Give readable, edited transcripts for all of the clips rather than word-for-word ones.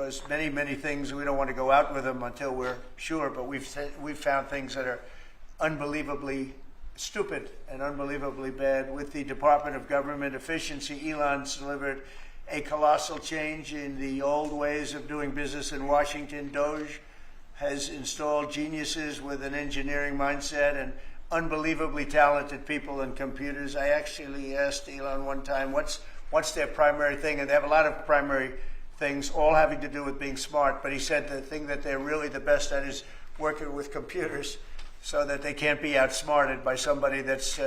because many things, we don't want to go out with them until we're sure, but we've found things that are unbelievably stupid and unbelievably bad. With the Department of Government Efficiency, Elon's delivered a colossal change in the old ways of doing business in Washington. DOGE has installed geniuses with an engineering mindset and unbelievably talented people in computers. I actually asked Elon one time, what's their primary thing? And they have a lot of primary things, all having to do with being smart. But he said the thing that they're really the best at is working with computers so that they can't be outsmarted by somebody that's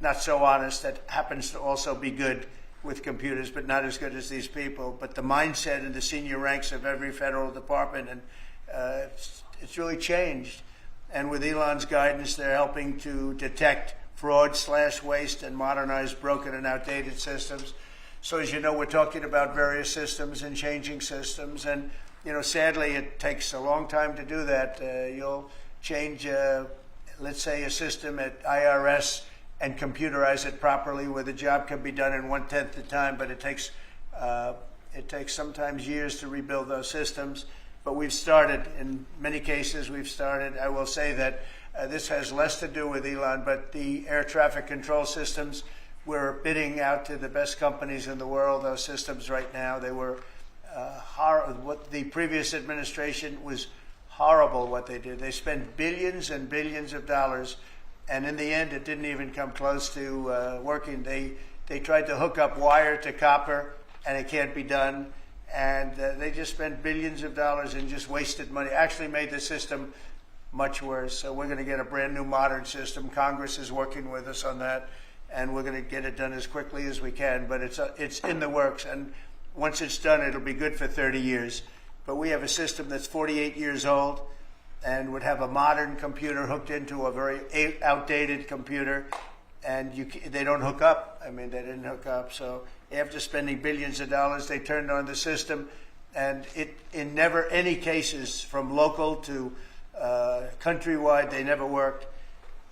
not so honest, that happens to also be good with computers, but not as good as these people. But the mindset in the senior ranks of every federal department, and it's really changed. And with Elon's guidance, they're helping to detect fraud/waste and modernize broken and outdated systems. So as you know, we're talking about various systems and changing systems. And, sadly, it takes a long time to do that. You'll change, let's say, a system at IRS and computerize it properly where the job can be done in 1/10 the time, but it takes sometimes years to rebuild those systems. But we've started, in many cases we've started. I will say that this has less to do with Elon, but the air traffic control systems, we're bidding out to the best companies in the world, those systems right now. They were what the previous administration was horrible what they did. They spent billions and billions of dollars, and in the end it didn't even come close to working. They tried to hook up wire to copper, and it can't be done. And they just spent billions of dollars and just wasted money. Actually made the system much worse. So we're going to get a brand new modern system. Congress is working with us on that, and we're going to get it done as quickly as we can. But it's in the works, and once it's done, it'll be good for 30 years. But we have a system that's 48 years old and would have a modern computer hooked into a very outdated computer, and they don't hook up. I mean, they didn't hook up. So after spending billions of dollars, they turned on the system, and in never any cases, from local to countrywide, they never worked.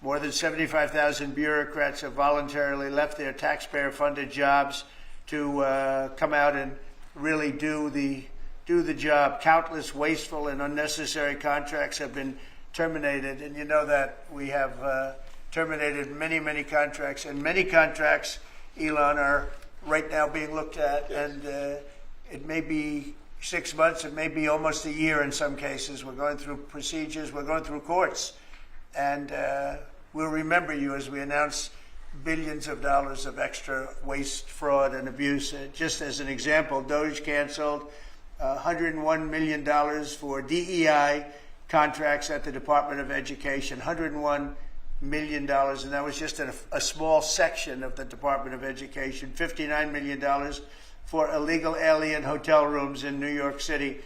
More than 75,000 bureaucrats have voluntarily left their taxpayer-funded jobs to come out and really do the job. Countless wasteful and unnecessary contracts have been terminated, and you know that we have terminated many contracts, and many contracts, Elon, are right now being looked at, and it may be 6 months, it may be almost a year in some cases. We're going through procedures, we're going through courts, and we'll remember you as we announce billions of dollars of extra waste, fraud, and abuse. Just as an example, DOGE canceled $101 million for DEI contracts at the Department of Education, $101 million, and that was just a small section of the Department of Education. $59 million for illegal alien hotel rooms in New York City,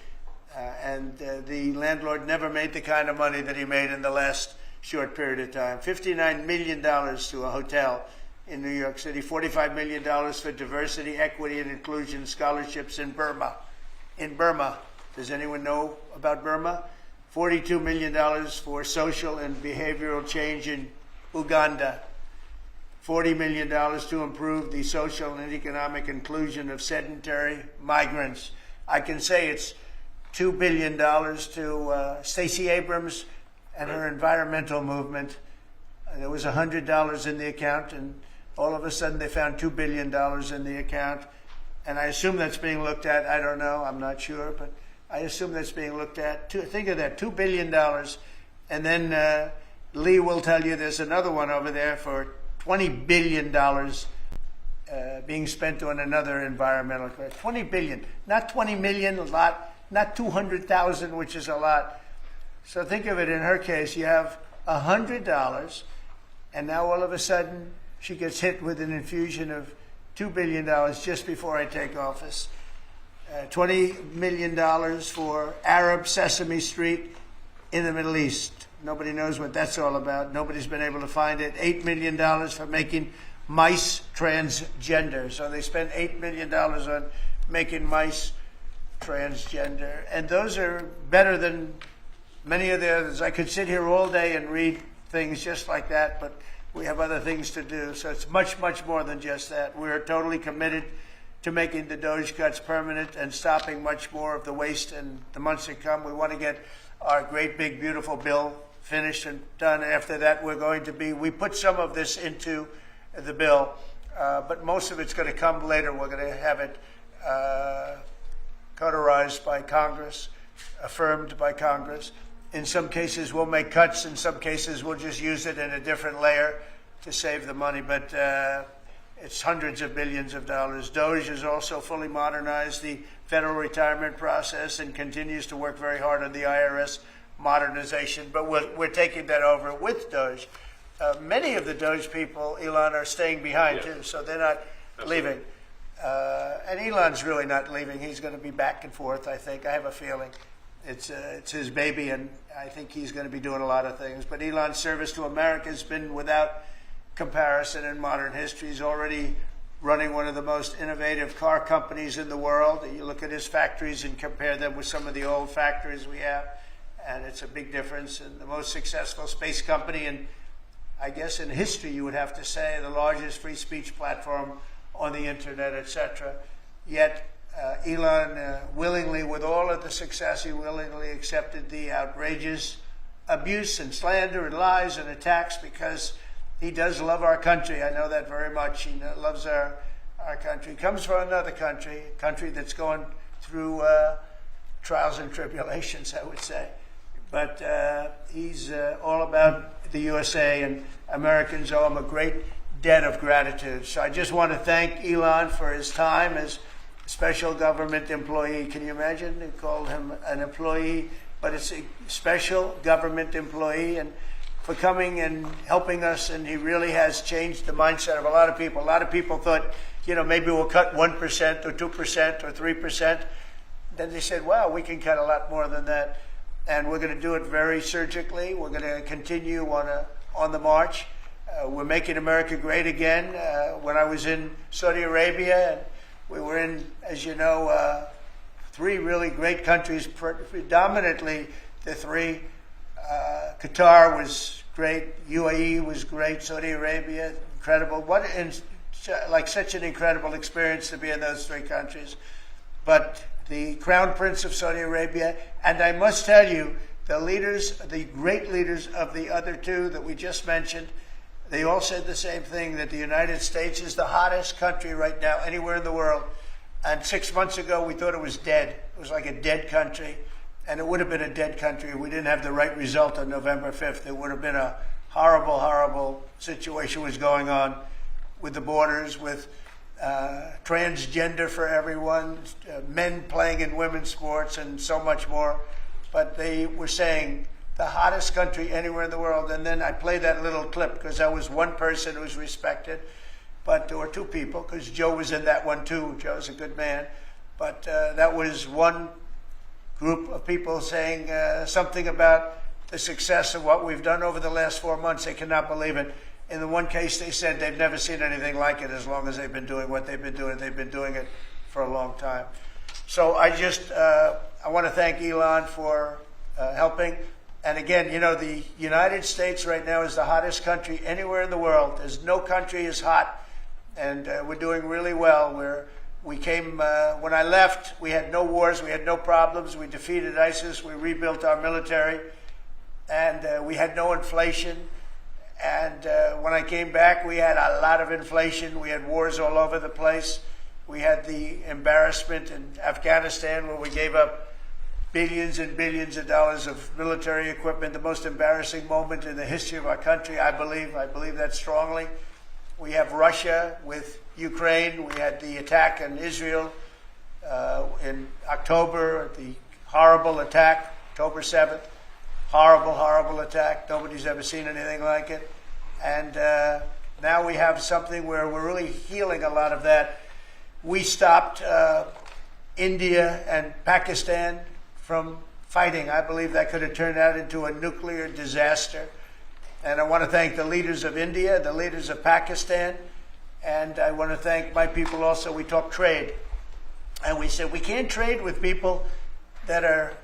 and the landlord never made the kind of money that he made in the last short period of time. $59 million to a hotel in New York City. $45 million for diversity, equity, and inclusion scholarships in Burma. Does anyone know about Burma? $42 million for social and behavioral change in Uganda. $40 million to improve the social and economic inclusion of sedentary migrants. I can say it's $2 billion to Stacey Abrams and her environmental movement. There was $100 in the account, and all of a sudden they found $2 billion in the account. And I assume that's being looked at. I don't know. I'm not sure, but I assume that's being looked at. Think of that, $2 billion. And then Lee will tell you there's another one over there for $20 billion being spent on another environmental crisis. $20 billion, not 20 million, a lot, not 200,000, which is a lot. So think of it, in her case, you have $100, and now all of a sudden she gets hit with an infusion of $2 billion just before I take office. $20 million for Arab Sesame Street in the Middle East. Nobody knows what that's all about. Nobody's been able to find it. $8 million for making mice transgender. So they spent $8 million on making mice transgender. And those are better than many of the others. I could sit here all day and read things just like that, but we have other things to do. So it's much more than just that. We're totally committed to making the DOGE cuts permanent and stopping much more of the waste in the months to come. We want to get our great, big, beautiful bill finished and done. After that, we put some of this into the bill, but most of it's going to come later. We're going to have it cauterized by Congress, affirmed by Congress. In some cases, we'll make cuts. In some cases, we'll just use it in a different layer to save the money. But it's hundreds of billions of dollars. DOGE has also fully modernized the federal retirement process and continues to work very hard on the IRS modernization. But we're taking that over with DOGE. Many of the DOGE people, Elon, are staying behind, too, so they're not leaving. And Elon's really not leaving. He's going to be back and forth, I think. I have a feeling. It's his baby, and I think he's going to be doing a lot of things. But Elon's service to America has been without comparison in modern history. He's already running one of the most innovative car companies in the world. You look at his factories and compare them with some of the old factories we have, and it's a big difference. And the most successful space company, and I guess in history you would have to say the largest free speech platform on the internet, etc. Yet Elon willingly, with all of the success, he willingly accepted the outrageous abuse and slander and lies and attacks because he does love our country. I know that very much. He loves our country. He comes from another country, a country that's going through trials and tribulations, I would say. But he's all about the USA, and Americans owe him a great debt of gratitude. So I just want to thank Elon for his time as a special government employee. Can you imagine? They called him an employee, but it's a special government employee, and for coming and helping us, and he really has changed the mindset of a lot of people. A lot of people thought, maybe we'll cut 1% or 2% or 3%. Then they said, wow, we can cut a lot more than that. And we're going to do it very surgically. We're going to continue on the march. We're making America great again. When I was in Saudi Arabia, and we were in, as you know, three really great countries, predominantly the three. Qatar was great, UAE was great, Saudi Arabia, incredible. Such an incredible experience to be in those three countries. But the Crown Prince of Saudi Arabia, and I must tell you, the great leaders of the other two that we just mentioned, they all said the same thing, that the United States is the hottest country right now anywhere in the world. And 6 months ago, we thought it was dead. It was like a dead country. And it would have been a dead country if we didn't have the right result on November 5th. It would have been a horrible, horrible situation was going on with the borders, with transgender for everyone, men playing in women's sports, and so much more. But they were saying the hottest country anywhere in the world. And then I played that little clip because I was one person who was respected, but there were two people, because Joe was in that one too. Joe's a good man. But that was one group of people saying something about the success of what we've done over the last 4 months. They cannot believe it. In the one case, they said they've never seen anything like it as long as they've been doing what they've been doing. They've been doing it for a long time. So I want to thank Elon for helping. And again, the United States right now is the hottest country anywhere in the world. There's no country as hot, and we're doing really well. When I left, we had no wars, we had no problems. We defeated ISIS, we rebuilt our military, and we had no inflation. And when I came back, we had a lot of inflation. We had wars all over the place. We had the embarrassment in Afghanistan where we gave up billions and billions of dollars of military equipment, the most embarrassing moment in the history of our country, I believe. I believe that strongly. We have Russia with Ukraine. We had the attack on Israel in October, the horrible attack, October 7th. Horrible, horrible attack. Nobody's ever seen anything like it. And now we have something where we're really healing a lot of that. We stopped India and Pakistan from fighting. I believe that could have turned out into a nuclear disaster. And I want to thank the leaders of India, the leaders of Pakistan, and I want to thank my people also. We talked trade. And we said we can't trade with people that are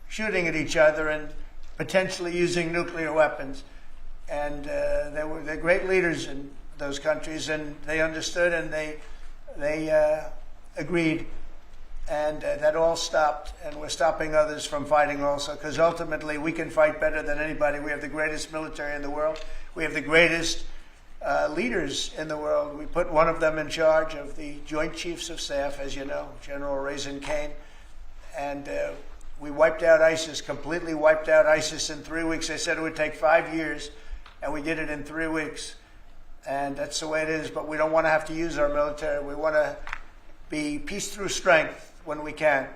shooting at each other and potentially using nuclear weapons. And they're great leaders in those countries, and they understood, and they agreed, and that all stopped, and we're stopping others from fighting also, because ultimately we can fight better than anybody. We have the greatest military in the world. We have the greatest leaders in the world. We put one of them in charge of the Joint Chiefs of Staff, as you know, General Raisin Kane, and we wiped out ISIS, completely wiped out ISIS in 3 weeks. They said it would take 5 years, and we did it in 3 weeks. And that's the way it is, but we don't want to have to use our military. We want to be peace through strength when we can,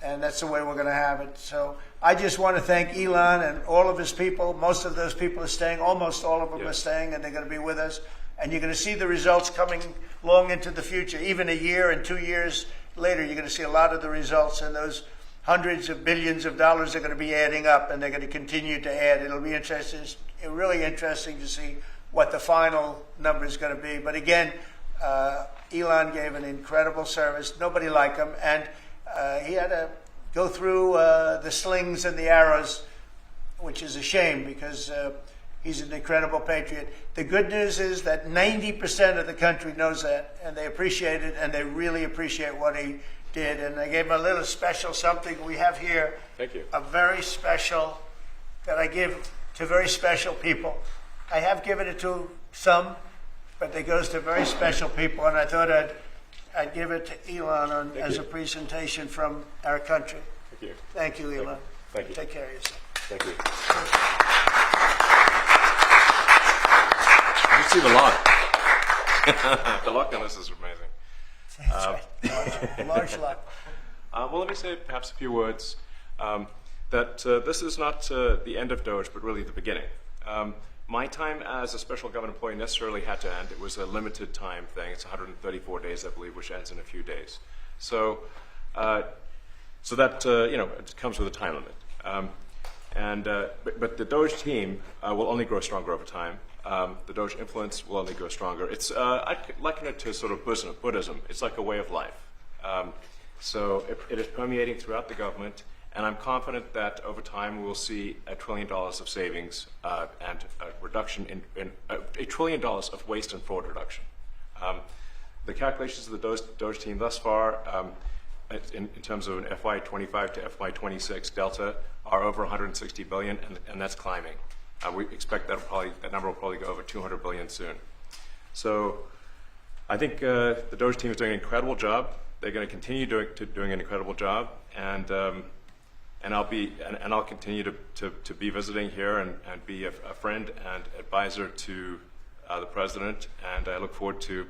and that's the way we're going to have it. So I just want to thank Elon and all of his people. Most of those people are staying, almost all of them are staying, and they're going to be with us. And you're going to see the results coming long into the future. Even a year and 2 years later, you're going to see a lot of the results, and those hundreds of billions of dollars are going to be adding up, and they're going to continue to add. It'll be interesting, really interesting to see what the final number is going to be. But again, Elon gave an incredible service. Nobody like him, and he had to go through the slings and the arrows, which is a shame because he's an incredible patriot. The good news is that 90% of the country knows that, and they appreciate it, and they really appreciate what he did. And I gave him a little special something we have here. Thank you. A very special that I give to very special people. I have given it to some, but it goes to very special people, and I thought I'd give it to Elon as a presentation from our country. Thank you. Thank you, Elon. Thank you. Take care of yourself. Thank you. You see the lock. The lock on this is amazing. That's right. Large lot. Well, let me say perhaps a few words that this is not the end of DOGE, but really the beginning. My time as a special government employee necessarily had to end. It was a limited time thing. It's 134 days, I believe, which ends in a few days. So, so that it comes with a time limit. But the DOGE team will only grow stronger over time. The DOGE influence will only grow stronger. It's I liken it to sort of Buddhism. It's like a way of life. So it is permeating throughout the government. And I'm confident that over time we will see $1 trillion of savings and a reduction in $1 trillion of waste and fraud reduction. The calculations of the DOGE team thus far, in terms of an FY25 to FY26 delta, are over 160 billion, and that's climbing. We expect that number will probably go over 200 billion soon. So I think the DOGE team is doing an incredible job. They're going to continue doing an incredible job, and I'll continue to be visiting here and be a friend and advisor to the president, and I look forward to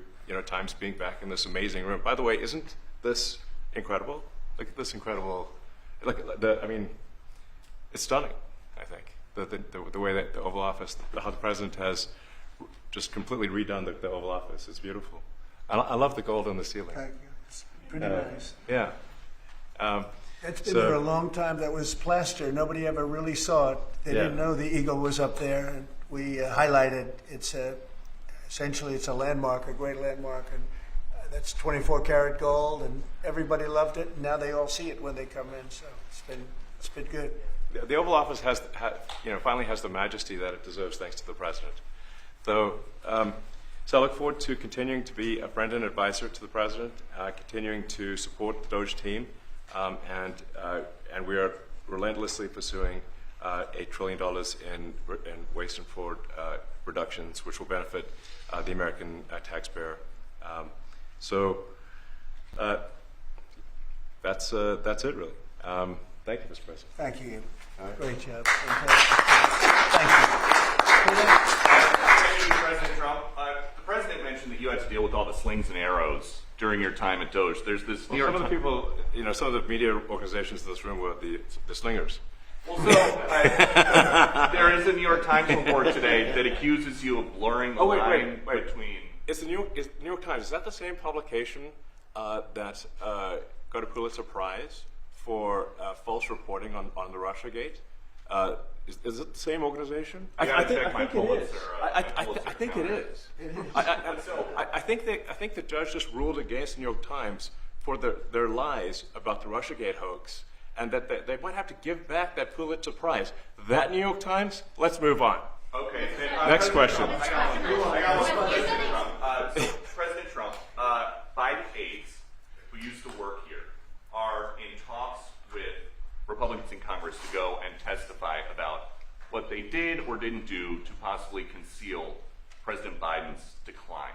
times being back in this amazing room. By the way, isn't this incredible? Look at this incredible. It's stunning. I think the way that the Oval Office, how the president has just completely redone the Oval Office. It's beautiful. I love the gold on the ceiling. It's pretty nice. Yeah. It's been there a long time. That was plaster. Nobody ever really saw it. They didn't know the eagle was up there, and we highlighted. It's essentially it's a landmark, a great landmark, and that's 24-karat gold, and everybody loved it. And now they all see it when they come in. So it's been good. The Oval Office finally has the majesty that it deserves, thanks to the president. So I look forward to continuing to be a friend and advisor to the president, continuing to support the DOGE team. And we are relentlessly pursuing $8 trillion in waste and fraud reductions, which will benefit the American taxpayer. So that's it, really. Thank you, Mr. President. Thank you. Right. Great job. Fantastic. Thank you. Thank you, President Trump. The president mentioned that you had to deal with all the slings and arrows during your time at DOGE. There's this New York some of the Times- people, some of the media organizations in this room were the slingers. Well, so there is a New York Times report today that accuses you of blurring the line between. It's the New York Times. Is that the same publication that got a Pulitzer Prize for false reporting on the Russiagate? Is it the same organization? I think it is. I think the judge just ruled against the New York Times for their lies about the Russiagate hoax, and that they might have to give back that Pulitzer Prize. That New York Times. Let's move on. Okay. Next question. President Trump, Biden aides, who use Congress to go and testify about what they did or didn't do to possibly conceal President Biden's decline.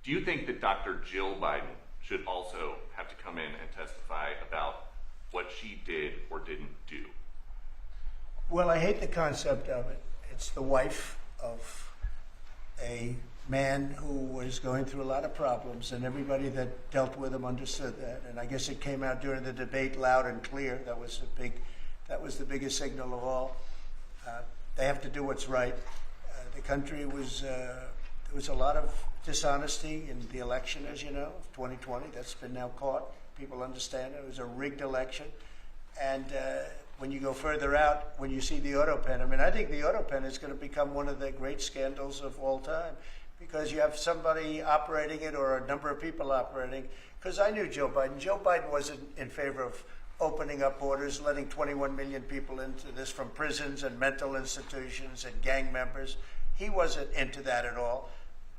Do you think that Dr. Jill Biden should also have to come in and testify about what she did or didn't do? Well, I hate the concept of it. It's the wife of a man who was going through a lot of problems, and everybody that dealt with him understood that. And I guess it came out during the debate loud and clear. That was the biggest signal of all. They have to do what's right. The country was there was a lot of dishonesty in the election, as you know, of 2020. That's been now caught. People understand it was a rigged election. And when you go further out, when you see the auto pen, I mean, I think the auto pen is going to become one of the great scandals of all time, because you have somebody operating it or a number of people operating. Because I knew Joe Biden. Joe Biden wasn't in favor of opening up borders, letting 21 million people into this from prisons and mental institutions and gang members. He wasn't into that at all.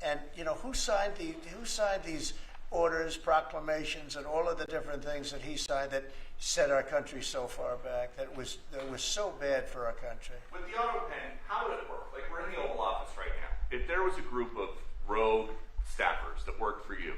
And you know, who signed these orders, proclamations, and all of the different things that he signed that set our country so far back, that was so bad for our country? With the auto pen, how would it work? Like, we're in the Oval Office right now. If there was a group of rogue staffers that worked for you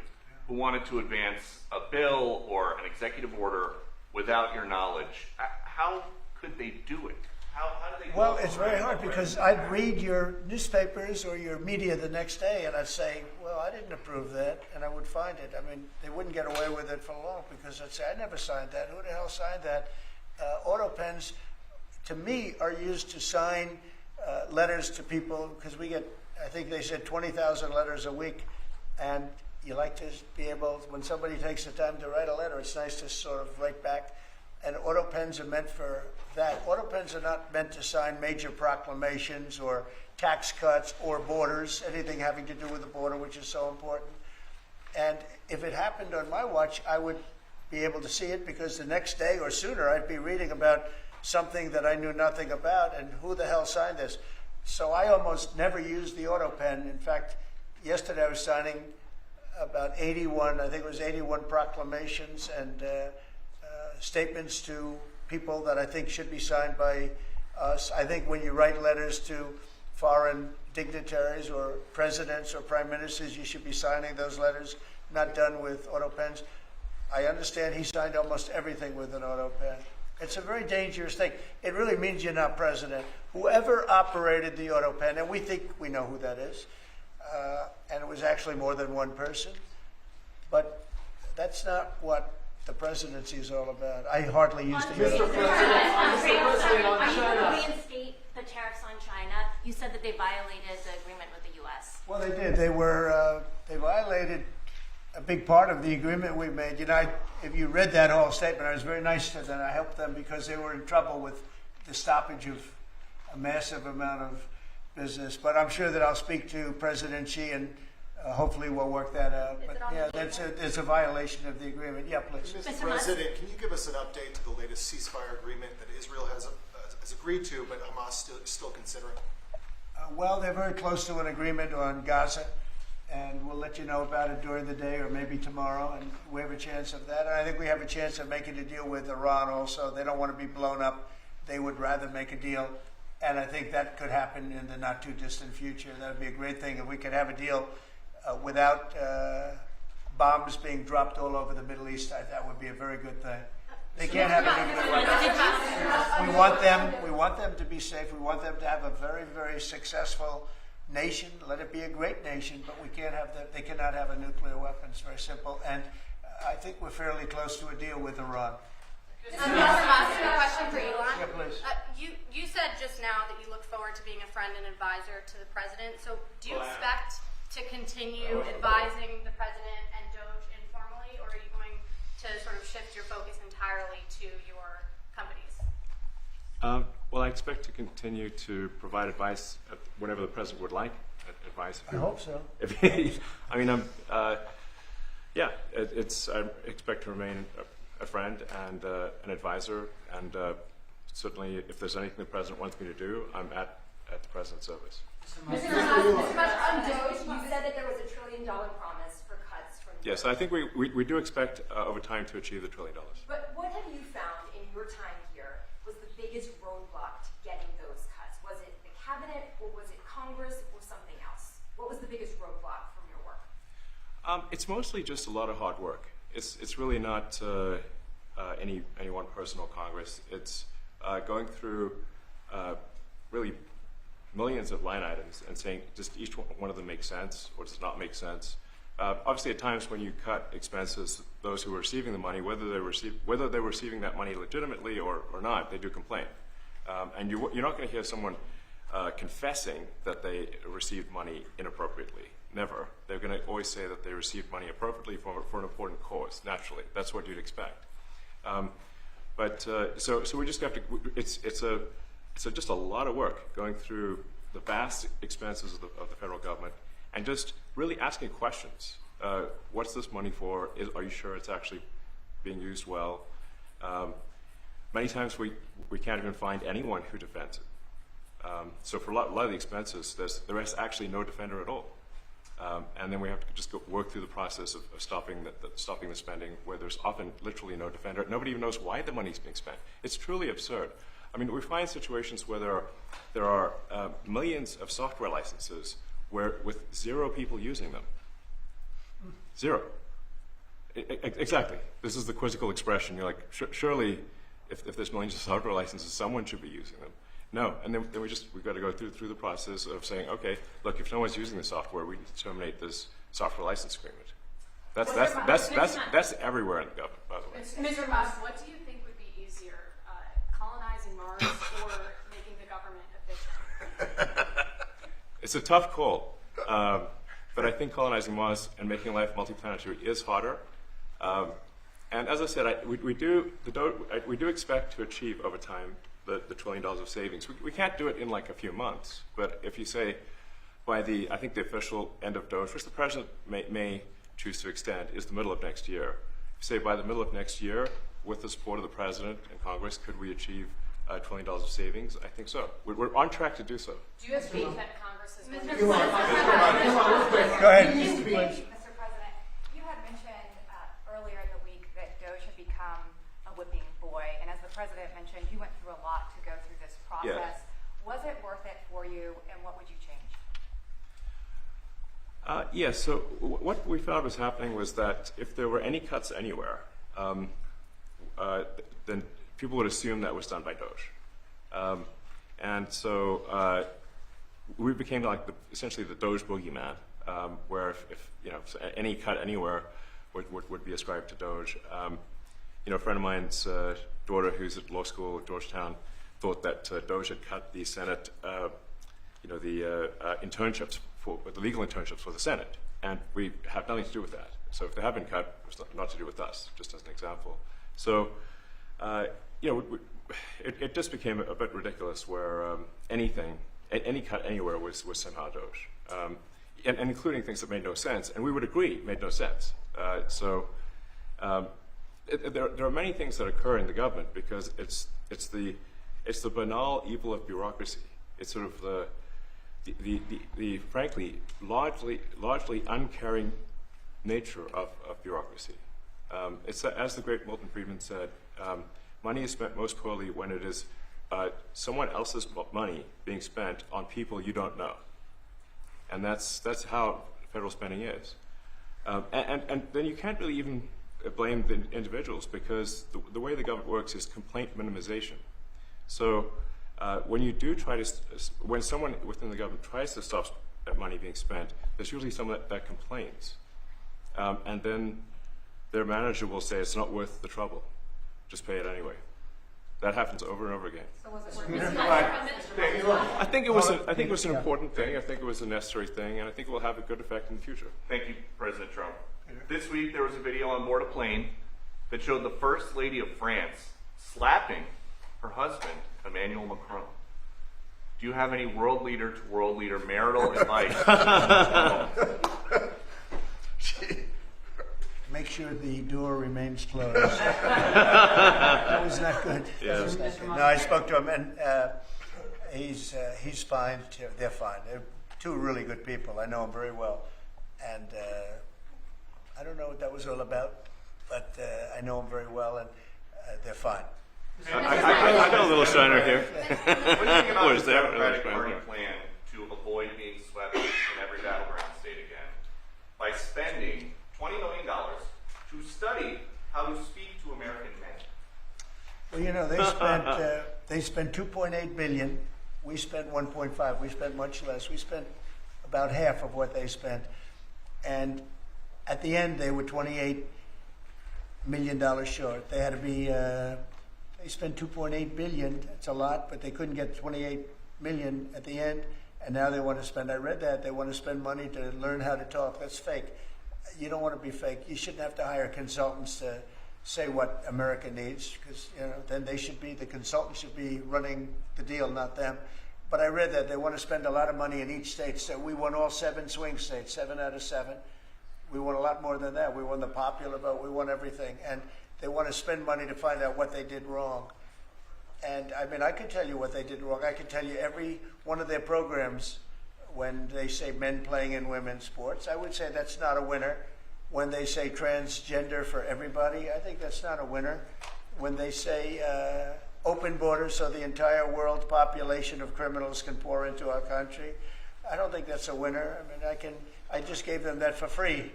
who wanted to advance a bill or an executive order without your knowledge, how could they do it? How do they? Well, it's very hard, because I'd read your newspapers or your media the next day, and I'd say, well, I didn't approve that, and I would find it. I mean, they wouldn't get away with it for long, because I'd say, I never signed that. Who the hell signed that? Auto pens, to me, are used to sign letters to people, because we get, I think they said 20,000 letters a week, and you like to be able, when somebody takes the time to write a letter, it's nice to sort of write back. And auto pens are meant for that. Auto pens are not meant to sign major proclamations or tax cuts or borders, anything having to do with the border, which is so important. And if it happened on my watch, I would be able to see it, because the next day or sooner I'd be reading about something that I knew nothing about, and who the hell signed this? So I almost never used the auto pen. In fact, yesterday I was signing about 81, I think it was 81 proclamations and statements to people that I think should be signed by us. I think when you write letters to foreign dignitaries or presidents or prime ministers, you should be signing those letters, not done with auto pens. I understand he signed almost everything with an auto pen. It's a very dangerous thing. It really means you're not president. Whoever operated the auto pen, and we think we know who that is, and it was actually more than one person, but that's not what the presidency is all about. I hardly used to hear Mr. President, on are you China. going to reinstate the tariffs on China? You said that they violated the agreement with the U.S. Well, they did. They violated a big part of the agreement we made. You know, if you read that whole statement, I was very nice to them. I helped them because they were in trouble with the stoppage of a massive amount of business. But I'm sure that I'll speak to President Xi, and hopefully we'll work that out. But yeah, it's a violation of the agreement. Yeah, please. Mr. President, can you give us an update to the latest ceasefire agreement that Israel has agreed to, but Hamas still considering? Well, they're very close to an agreement on Gaza, and we'll let you know about it during the day or maybe tomorrow, and we have a chance of that. And I think we have a chance of making a deal with Iran also. They don't want to be blown up. They would rather make a deal, and I think that could happen in the not too distant future. That would be a great thing if we could have a deal without bombs being dropped all over the Middle East. That would be a very good thing. They can't have a nuclear weapon. We want them to be safe. We want them to have a very, very successful nation. Let it be a great nation, but we can't have that. They cannot have a nuclear weapon. It's very simple. And I think we're fairly close to a deal with Iran. Mr. Musk, a question for Elon. Yeah, please. You said just now that you look forward to being a friend and advisor to the president. So do you expect to continue advising the president and DOGE informally, or are you going to sort of shift your focus entirely to your companies? Well, I expect to continue to provide advice whenever the president would like advice. I hope so. I mean, I expect to remain a friend and an advisor, and certainly if there's anything the president wants me to do, I'm at the president's service. Mr. Musk, on DOGE, you said that there was $1 trillion promise for cuts from Yes, I think we do expect over time to achieve the $1 trillion. But what have you found in your time here was the biggest It's mostly just a lot of hard work. It's really not any one person or Congress. It's going through really millions of line items and saying just each one of them makes sense or does not make sense. Obviously, at times when you cut expenses, those who are receiving the money, whether they're receiving that money legitimately or not, they do complain. And you're not going to hear someone confessing that they received money inappropriately. Never. They're going to always say that they received money appropriately for an important cause. Naturally, that's what you'd expect. So we just have to. It's just a lot of work going through the vast expenses of the federal government and just really asking questions. What's this money for? Are you sure it's actually being used well? Many times we can't even find anyone who defends it. So for a lot of the expenses, there is actually no defender at all. And then we have to just work through the process of stopping the spending, where there's often literally no defender. Nobody even knows why the money's being spent. It's truly absurd. I mean, we find situations where there are millions of software licenses with 0 people using them. 0. Exactly. This is the quizzical expression. You're like, surely, if there's millions of software licenses, someone should be using them. No, and then we've got to go through the process of saying, okay, look, if no one's using the software, we need to terminate this software license agreement. That's everywhere in the government, by the way. Mr. Musk, what do you think would be easier, colonizing Mars or making the government efficient? It's a tough call, but I think colonizing Mars and making life multiplanetary is harder. And as I said, we do expect to achieve over time the $1 trillion of savings. We can't do it in like a few months, but if you say by I think the official end of DOGE, which the president may choose to extend, is the middle of next year. If you say by the middle of next year, with the support of the president and Congress, could we achieve $1 trillion of savings? I think so. We're on track to do so. Do you have faith that Congress is going to Go ahead. Mr. President, you had mentioned earlier in the week that DOGE had become a whipping boy, and as the president mentioned, you went through a lot to go through this process. Yes. Was it worth it for you, and what would you change? Yes, so what we found was happening was that if there were any cuts anywhere, then people would assume that was done by DOGE. And so we became like essentially the DOGE boogeyman, where if any cut anywhere would be ascribed to DOGE. A friend of mine's daughter, who's at law school at Georgetown, thought that DOGE had cut the Senate, the internships the legal internships for the Senate, and we have nothing to do with that. So if they have been cut, it's not to do with us, just as an example. So, it just became a bit ridiculous where any cut anywhere was somehow DOGE, and including things that made no sense, and we would agree made no sense. There are many things that occur in the government because it's the banal evil of bureaucracy. It's sort of the frankly largely uncaring nature of bureaucracy. It's as the great Milton Friedman said, money is spent most poorly when it is someone else's money being spent on people you don't know, and that's how federal spending is. And then you can't really even blame the individuals because the way the government works is complaint minimization. So when you do when someone within the government tries to stop that money being spent, there's usually someone that complains. And then their manager will say, it's not worth the trouble. Just pay it anyway. That happens over and over again. So was it worth it? I think it was an important thing. I think it was a necessary thing, and I think it will have a good effect in the future. Thank you, President Trump. This week there was a video on board a plane that showed the First Lady of France slapping her husband, Emmanuel Macron. Do you have any world leader to world leader marital advice? Make sure the door remains closed. That was not good. Yeah. No, I spoke to him, and he's fine. They're fine. They're two really good people. I know them very well, and I don't know what that was all about, but I know them very well, and they're fine. I got a little shiner here. What do you think about Was the there? Democratic Party plan to avoid being swept in every battleground state again by spending $20 studied how to speak to American men. Well, you know, they spent 2.8 billion. We spent 1.5. We spent much less. We spent about half of what they spent, and at the end they were $28 million short. They had to be. They spent 2.8 billion. It's a lot, but they couldn't get 28 million at the end, and now they want to spend. I read that they want to spend money to learn how to talk. That's fake. You don't want to be fake. You shouldn't have to hire consultants to say what America needs, because then the consultants should be running the deal, not them. But I read that they want to spend a lot of money in each state. So we won all 7 swing states, 7 out of 7. We won a lot more than that. We won the popular vote. We won everything. And they want to spend money to find out what they did wrong. And I mean, I could tell you what they did wrong. I could tell you every one of their programs. When they say men playing in women's sports, I would say that's not a winner. When they say transgender for everybody, I think that's not a winner. When they say open borders so the entire world population of criminals can pour into our country, I don't think that's a winner. I mean, I just gave them that for free,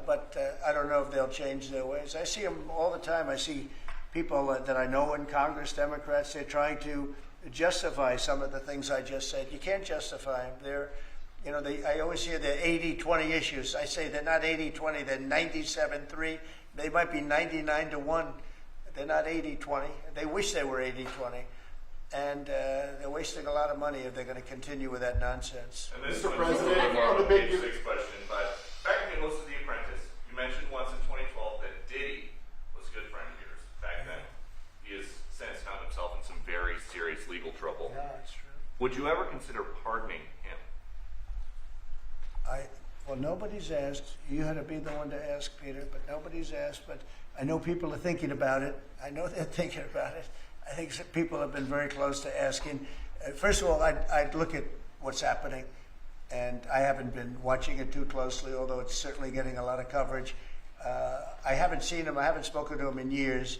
but I don't know if they'll change their ways. I see them all the time. I see people that I know in Congress, Democrats, they're trying to justify some of the things I just said. You can't justify them. I always hear they're 80-20 issues. I say they're not 80-20, they're 97-3. They might be 99-1. They're not 80-20. They wish they were 80-20. And they're wasting a lot of money if they're going to continue with that nonsense. And this Mr. is President, more on of the a big page 6 question, but back when you listed The Apprentice, you mentioned once in 2012 that Diddy was a good friend of yours back then. He has since found himself in some very serious legal trouble. Yeah, that's true. Would you ever consider pardoning him? Well, nobody's asked. You had to be the one to ask, Peter, but nobody's asked. But I know people are thinking about it. I know they're thinking about it. I think people have been very close to asking. First of all, I'd look at what's happening, and I haven't been watching it too closely, although it's certainly getting a lot of coverage. I haven't seen him. I haven't spoken to him in years.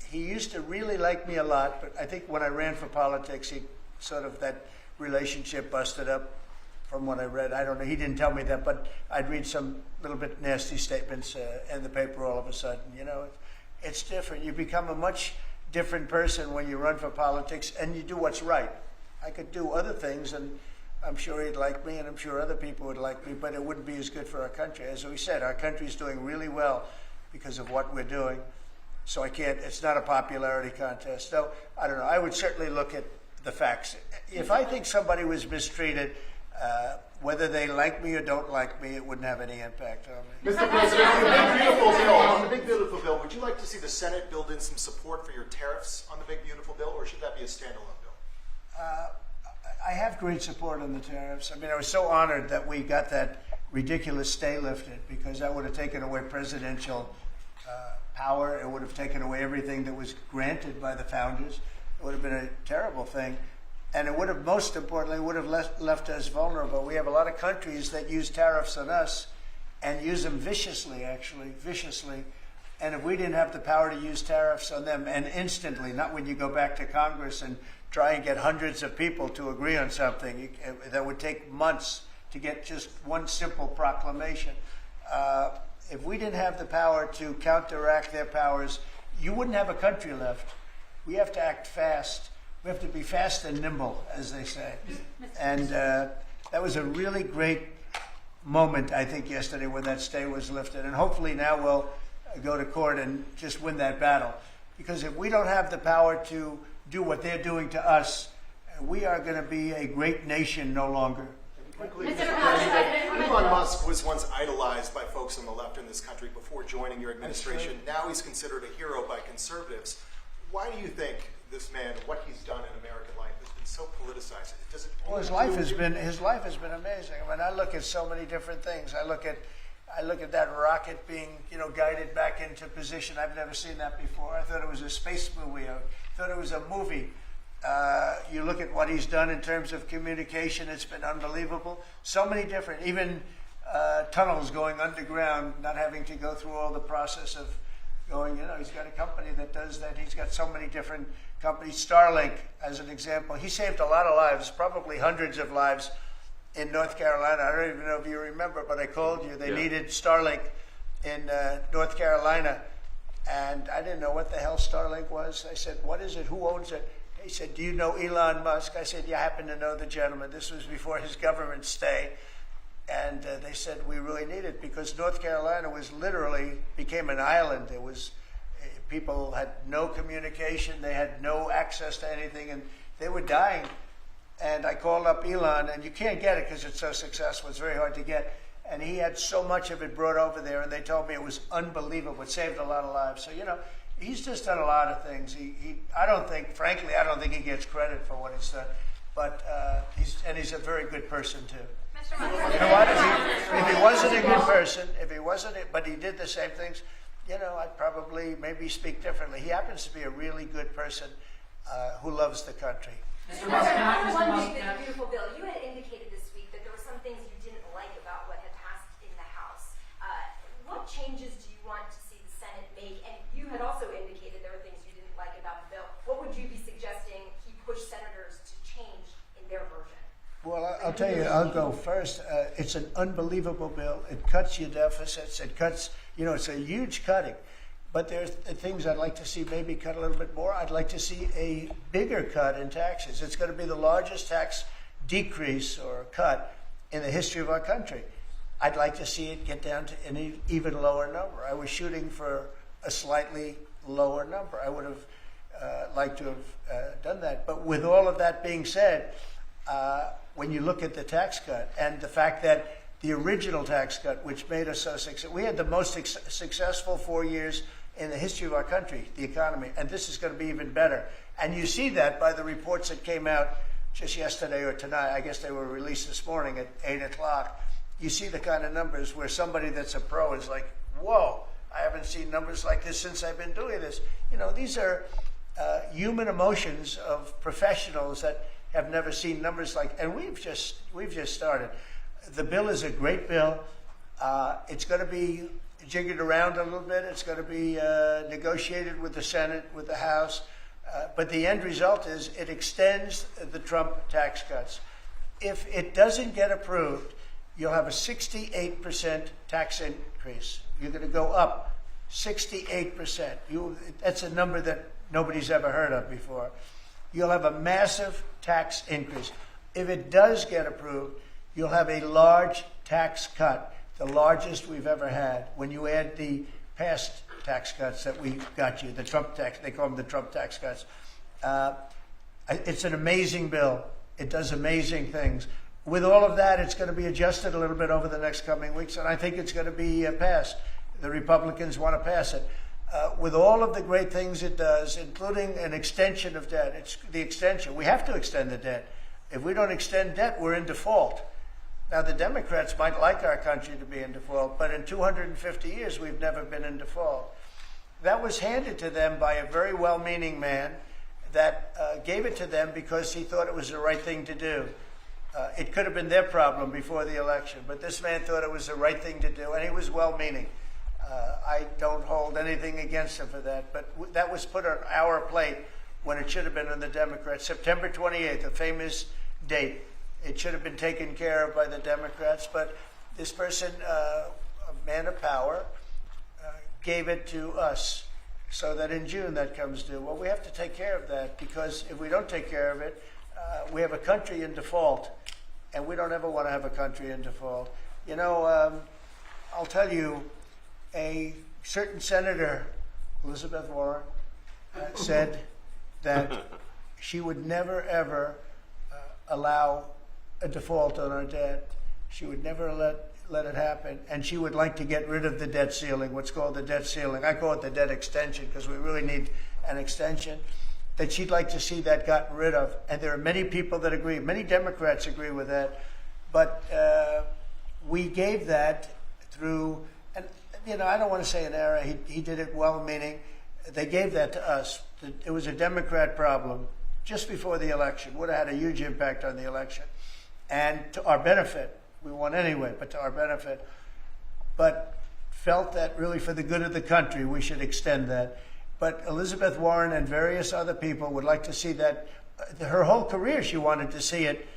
He used to really like me a lot, but I think when I ran for politics, that relationship busted up. From what I read, I don't know. He didn't tell me that, but I'd read some little bit nasty statements in the paper all of a sudden. It's different. You become a much different person when you run for politics and you do what's right. I could do other things, and I'm sure he'd like me, and I'm sure other people would like me, but it wouldn't be as good for our country. As we said, our country's doing really well because of what we're doing. So it's not a popularity contest. So, I don't know. I would certainly look at the facts. If I think somebody was mistreated, whether they like me or don't like me, it wouldn't have any impact on me. Mr. President, on the Big Beautiful Bill, would you like to see the Senate build in some support for your tariffs on the Big Beautiful Bill, or should that be a standalone bill? I have great support on the tariffs. I was so honored that we got that ridiculous stay lifted, because that would have taken away presidential power. It would have taken away everything that was granted by the founders. It would have been a terrible thing. And it would have, most importantly, left us vulnerable. We have a lot of countries that use tariffs on us and use them viciously. And if we didn't have the power to use tariffs on them, and instantly, not when you go back to Congress and try and get hundreds of people to agree on something, that would take months to get just one simple proclamation. If we didn't have the power to counteract their powers, you wouldn't have a country left. We have to act fast. We have to be fast and nimble, as they say. And that was a really great moment, I think, yesterday when that stay was lifted. And hopefully now we'll go to court and just win that battle. Because if we don't have the power to do what they're doing to us, we are going to be a great nation no longer. Quickly, Mr. President, Elon Musk was once idolized by folks on the left in this country before joining your administration. Now he's considered a hero by conservatives. Why do you think this man, what he's done in American life, has been so politicized? Well, his life has been amazing. I look at so many different things. I look at that rocket being, guided back into position. I've never seen that before. I thought it was a space movie. I thought it was a movie. You look at what he's done in terms of communication. It's been unbelievable. So many different, even tunnels going underground, not having to go through all the process of going, he's got a company that does that. He's got so many different companies. Starlink, as an example. He saved a lot of lives, probably hundreds of lives in North Carolina. I don't even know if you remember, but I called you. They needed Starlink in North Carolina, and I didn't know what the hell Starlink was. I said, what is it? Who owns it? He said, do you know Elon Musk? I said, yeah, I happen to know the gentleman. This was before his government stay. And they said, we really need it, because North Carolina was literally became an island. There was people had no communication. They had no access to anything, and they were dying. And I called up Elon, and you can't get it because it's so successful. It's very hard to get. And he had so much of it brought over there, and they told me it was unbelievable. It saved a lot of lives. So, you know, he's just done a lot of things. I don't think he gets credit for what he's done. But he's a very good person, too. Mr. Musk, You know what? If he wasn't a good person, but he did the same things, you know, I'd probably maybe speak differently. He happens to be a really good person who loves the country. Mr. One big, beautiful bill. You had indicated this week that there were some things you didn't like about what had passed in the House. What changes do you want to see the Senate make? And you had also indicated there were things you didn't like about the bill. What would you be suggesting he push senators to change in their version? Well, I'll tell you, I'll go first. It's an unbelievable bill. It cuts your deficits. It cuts, you know, it's a huge cutting. But there's things I'd like to see maybe cut a little bit more. I'd like to see a bigger cut in taxes. It's going to be the largest tax decrease or cut in the history of our country. I'd like to see it get down to an even lower number. I was shooting for a slightly lower number. I would have liked to have done that. But with all of that being said, when you look at the tax cut and the fact that the original tax cut, which made us so successful, we had the most successful 4 years in the history of our country, the economy, and this is going to be even better. And you see that by the reports that came out just yesterday or tonight. I guess they were released this morning at 8 o'clock. You see the kind of numbers where somebody that's a pro is like, whoa, I haven't seen numbers like this since I've been doing this. You know, these are human emotions of professionals that have never seen numbers like, and we've just started. The bill is a great bill. It's going to be jiggered around a little bit. It's going to be negotiated with the Senate, with the House. But the end result is it extends the Trump tax cuts. If it doesn't get approved, you'll have a 68% tax increase. You're going to go up 68%. That's a number that nobody's ever heard of before. You'll have a massive tax increase. If it does get approved, you'll have a large tax cut, the largest we've ever had. When you add the past tax cuts that we got you, the Trump tax, they call them the Trump tax cuts. It's an amazing bill. It does amazing things. With all of that, it's going to be adjusted a little bit over the next coming weeks, and I think it's going to be passed. The Republicans want to pass it. With all of the great things it does, including an extension of debt, it's the extension. We have to extend the debt. If we don't extend debt, we're in default. Now, the Democrats might like our country to be in default, but in 250 years, we've never been in default. That was handed to them by a very well-meaning man that gave it to them because he thought it was the right thing to do. It could have been their problem before the election, but this man thought it was the right thing to do, and he was well-meaning. I don't hold anything against him for that, but that was put on our plate when it should have been on the Democrats. September 28th, a famous date. It should have been taken care of by the Democrats, but this person, a man of power, gave it to us so that in June that comes due. Well, we have to take care of that, because if we don't take care of it, we have a country in default, and we don't ever want to have a country in default. You know, I'll tell you, a certain senator, Elizabeth Warren, said that she would never, ever allow a default on our debt. She would never let it happen, and she would like to get rid of the debt ceiling, what's called the debt ceiling. I call it the debt extension because we really need an extension. That she'd like to see that gotten rid of, and there are many people that agree. Many Democrats agree with that, but we gave that through, and you know, I don't want to say an error. He did it well-meaning. They gave that to us. It was a Democrat problem just before the election. Would have had a huge impact on the election. And to our benefit, we won anyway, but to our benefit, but felt that really for the good of the country, we should extend that. But Elizabeth Warren and various other people would like to see that. Her whole career, she wanted to see it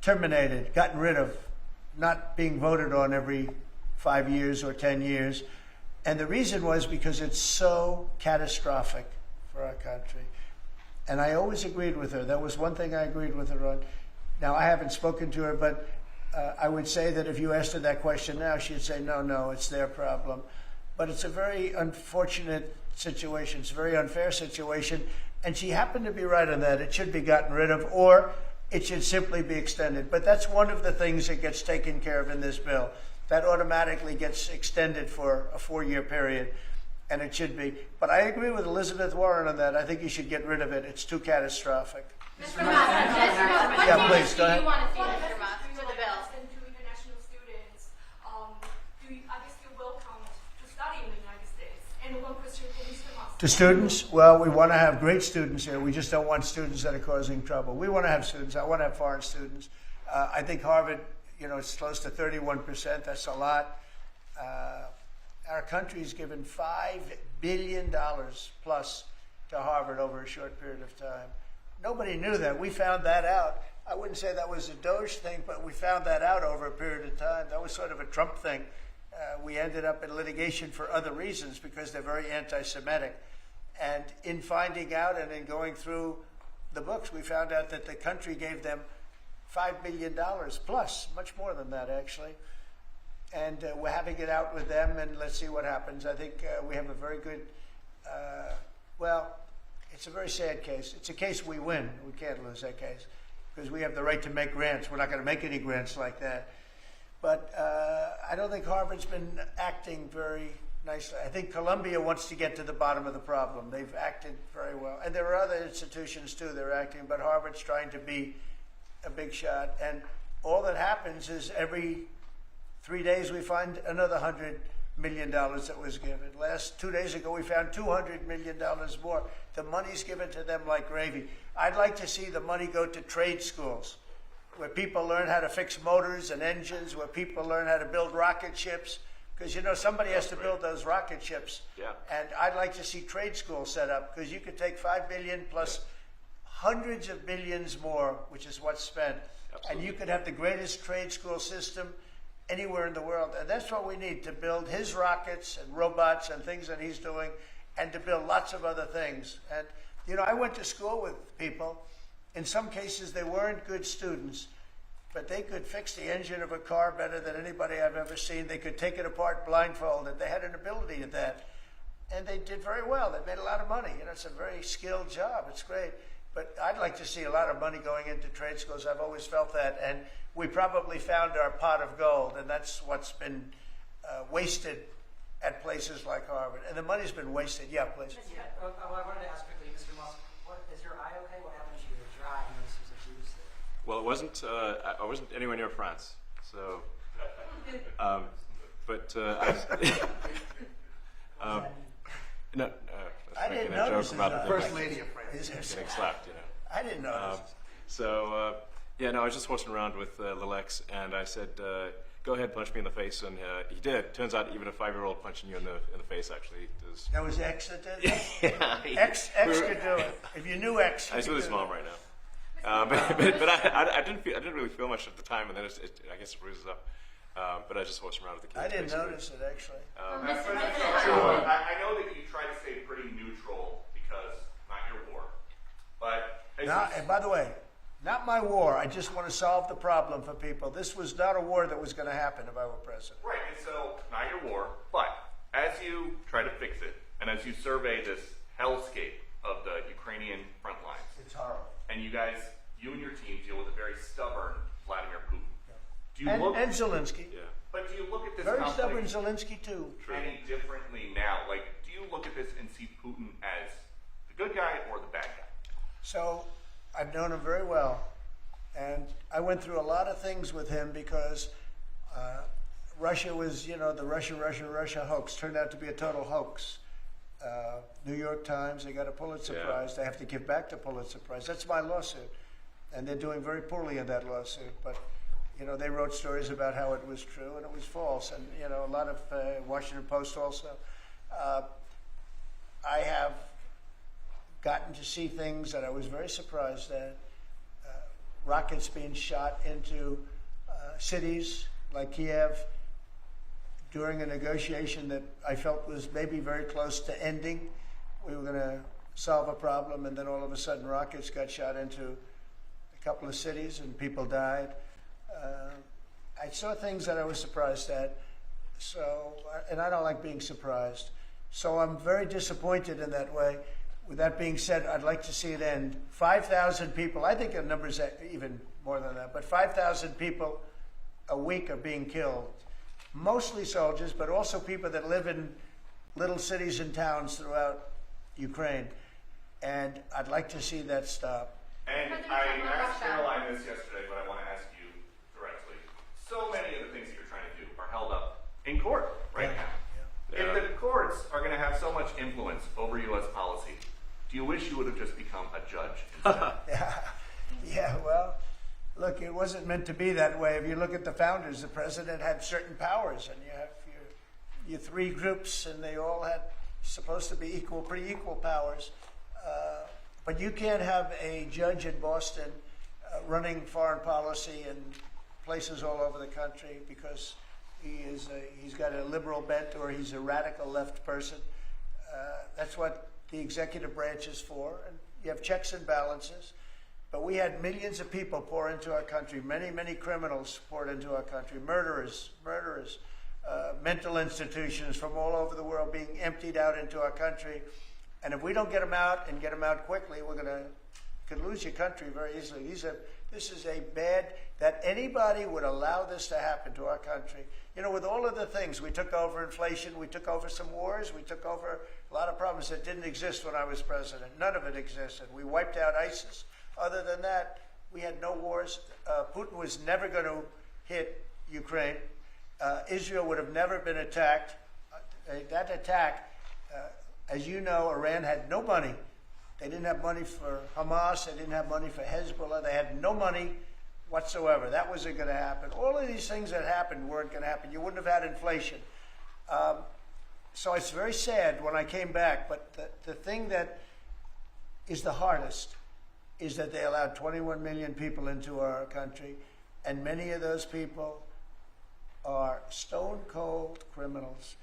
terminated, gotten rid of, not being voted on every 5 years or 10 years. And the reason was because it's so catastrophic for our country. And I always agreed with her. That was one thing I agreed with her on. Now, I haven't spoken to her, but I would say that if you asked her that question now, she'd say, no, it's their problem. But it's a very unfortunate situation. It's a very unfair situation. And she happened to be right on that. It should be gotten rid of, or it should simply be extended. But that's one of the things that gets taken care of in this bill. That automatically gets extended for a 4-year period, and it should be. But I agree with Elizabeth Warren on that. I think you should get rid of it. It's too catastrophic. Mr. Musk, what Yeah, please, changes go do ahead. you want to see, Mr. Musk, to the bill? And to international students, I guess you welcome to study in the United States. And one question for Mr. Musk. To students, well, we want to have great students here. We just don't want students that are causing trouble. We want to have students. I want to have foreign students. I think Harvard, it's close to 31%. That's a lot. Our country's given $5 billion plus to Harvard over a short period of time. Nobody knew that. We found that out. I wouldn't say that was a DOGE thing, but we found that out over a period of time. That was sort of a Trump thing. We ended up in litigation for other reasons because they're very anti-Semitic. And in finding out and in going through the books, we found out that the country gave them $5 billion plus, much more than that, actually. And we're having it out with them, and let's see what happens. I think we have a very good, it's a very sad case. It's a case we win. We can't lose that case because we have the right to make grants. We're not going to make any grants like that. But I don't think Harvard's been acting very nicely. I think Columbia wants to get to the bottom of the problem. They've acted very well. And there are other institutions, too, that are acting, but Harvard's trying to be a big shot. And all that happens is every 3 days we find another $100 million that was given. 2 days ago we found $200 million more. The money's given to them like gravy. I'd like to see the money go to trade schools where people learn how to fix motors and engines, where people learn how to build rocket ships. Because, somebody has to build those rocket ships. Yeah. And I'd like to see trade schools set up because you could take $5 billion plus hundreds of billions more, which is what's spent. Absolutely. And you could have the greatest trade school system anywhere in the world. And that's what we need to build his rockets and robots and things that he's doing and to build lots of other things. And, I went to school with people. In some cases, they weren't good students, but they could fix the engine of a car better than anybody I've ever seen. They could take it apart blindfolded. They had an ability at that. And they did very well. They made a lot of money. It's a very skilled job. It's great. But I'd like to see a lot of money going into trade schools. I've always felt that. And we probably found our pot of gold, and that's what's been wasted at places like Harvard. And the money's been wasted. Yeah, please. Yeah, I wanted to ask quickly, Mr. Musk, is your eye okay? What happened to your eye? I noticed there's a bruise there. Well, it wasn't. I wasn't anywhere near France, so. No. I didn't making a notice joke about his the First Lady of France. getting slapped, I didn't notice. I was just horsing around with Lil X, and I said, "Go ahead, punch me in the face," and he did. Turns out, even a 5-year-old punching you in the face actually does. That was X that did it? Yeah, X could do it. If you knew X, I was with his mom right now, but I didn't really feel much at the time, and then I guess it bruises up. But I just horsed around with the kids. I didn't basically. notice it, actually. I know that you try to stay pretty neutral because not your war, but And by the way, not my war. I just want to solve the problem for people. This was not a war that was going to happen if I were president. right, and so not your war, but as you try to fix it, and as you survey this hellscape of the Ukrainian front lines, It's horrible. and you and your team deal with a very stubborn Vladimir Putin. Do you And Zelensky. Yeah. But do you look at this Very conflict stubborn Zelensky, too. any differently now? Like, do you look at this and see Putin as the good guy or the bad guy? So I've known him very well. And I went through a lot of things with him because Russia was, the Russia hoax turned out to be a total hoax. New York Times, they got a Pulitzer Prize. They have to give back the Pulitzer Prize. That's my lawsuit. And they're doing very poorly in that lawsuit. But, they wrote stories about how it was true and it was false. And, a lot of Washington Post also. I have gotten to see things that I was very surprised at. Rockets being shot into cities like Kiev, during a negotiation that I felt was maybe very close to ending. We were going to solve a problem, and then all of a sudden rockets got shot into a couple of cities and people died. I saw things that I was surprised at. So, and I don't like being surprised. So I'm very disappointed in that way. With that being said, I'd like to see it end. 5,000 people, I think the number's even more than that, but 5,000 people a week are being killed. Mostly soldiers, but also people that live in little cities and towns throughout Ukraine. And I'd like to see that stop. And I asked Caroline this yesterday, but I want to ask you directly. So many of the things that you're trying to do are held up in court right now. Yeah. If the courts are going to have so much influence over U.S. policy, do you wish you would have just become a judge instead? Yeah, well, look, it wasn't meant to be that way. If you look at the founders, the president had certain powers, and you have your three groups, and they all had supposed to be pretty equal powers. But you can't have a judge in Boston running foreign policy in places all over the country because he's got a liberal bent or he's a radical left person. That's what the executive branch is for, and you have checks and balances. But we had millions of people pour into our country, many criminals poured into our country, murderers, mental institutions from all over the world being emptied out into our country. And if we don't get them out and get them out quickly, could lose your country very easily. This is a bad, that anybody would allow this to happen to our country. You know, with all of the things, we took over inflation, we took over some wars, we took over a lot of problems that didn't exist when I was president. None of it existed. We wiped out ISIS. Other than that, we had no wars. Putin was never going to hit Ukraine. Israel would have never been attacked. That attack, as you know, Iran had no money. They didn't have money for Hamas. They didn't have money for Hezbollah. They had no money whatsoever. That wasn't going to happen. All of these things that happened weren't going to happen. You wouldn't have had inflation. So it's very sad when I came back. But the thing that is the hardest is that they allowed 21 million people into our country, and many of those people are stone-cold criminals.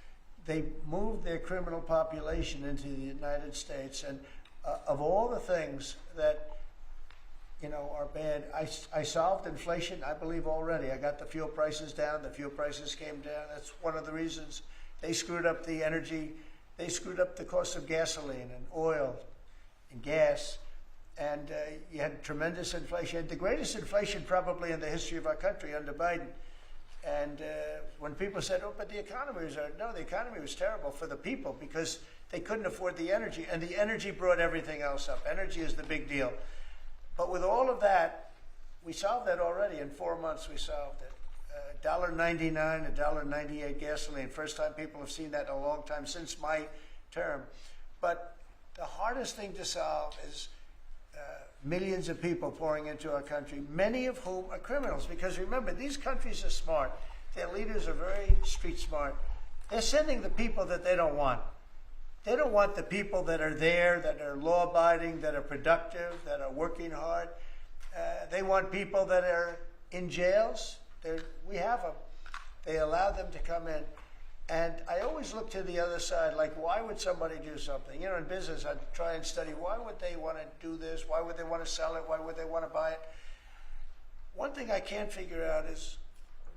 They moved their criminal population into the United States, and of all the things that are bad, I solved inflation, I believe, already. I got the fuel prices down. The fuel prices came down. That's one of the reasons. They screwed up the energy. They screwed up the cost of gasoline and oil and gas. And you had tremendous inflation. The greatest inflation probably in the history of our country under Biden. And when people said, oh, but the economy was hard. No, the economy was terrible for the people because they couldn't afford the energy. And the energy brought everything else up. Energy is the big deal. But with all of that, we solved that already. In 4 months, we solved it. $1.99, $1.98 gasoline. First time people have seen that in a long time since my term. But the hardest thing to solve is millions of people pouring into our country, many of whom are criminals. Because remember, these countries are smart. Their leaders are very street smart. They're sending the people that they don't want. They don't want the people that are there, that are law-abiding, that are productive, that are working hard. They want people that are in jails. We have them. They allow them to come in. And I always look to the other side, like, why would somebody do something? In business, I try and study, why would they want to do this? Why would they want to sell it? Why would they want to buy it? One thing I can't figure out is,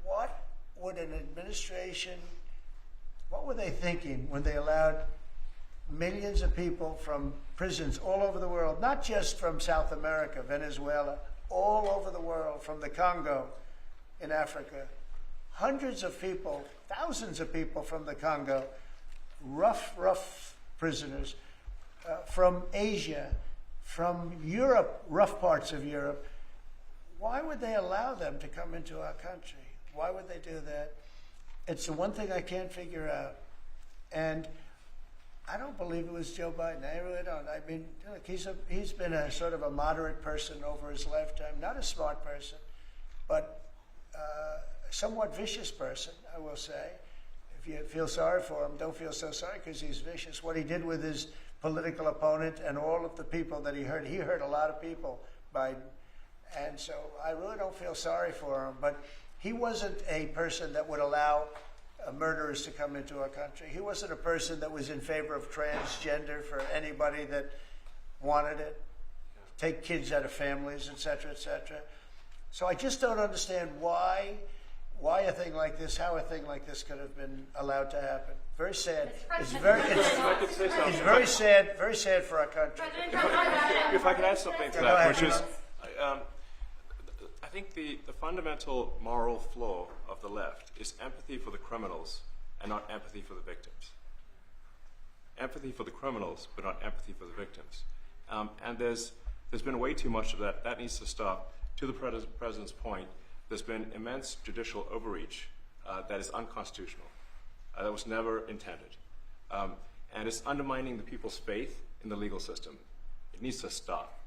what would an administration, what were they thinking when they allowed millions of people from prisons all over the world, not just from South America, Venezuela, all over the world, from the Congo in Africa, hundreds of people, thousands of people from the Congo, rough prisoners, from Asia, from Europe, rough parts of Europe. Why would they allow them to come into our country? Why would they do that? It's the one thing I can't figure out. And I don't believe it was Joe Biden. I really don't. I mean, look, he's been a sort of a moderate person over his lifetime, not a smart person, but somewhat vicious person, I will say. If you feel sorry for him, don't feel so sorry because he's vicious. What he did with his political opponent and all of the people that he hurt a lot of people, Biden. And so I really don't feel sorry for him. But he wasn't a person that would allow murderers to come into our country. He wasn't a person that was in favor of transgender for anybody that wanted it, take kids out of families, et cetera, et cetera. So I just don't understand why a thing like this, how a thing like this could have been allowed to happen. Very sad. It's very sad. Very sad for our country. If I could add something to Go that, ahead. which is, I think the fundamental moral flaw of the left is empathy for the criminals and not empathy for the victims. Empathy for the criminals, but not empathy for the victims. And there's been way too much of that. That needs to stop. To the president's point, there's been immense judicial overreach that is unconstitutional. That was never intended. And it's undermining the people's faith in the legal system. It needs to stop.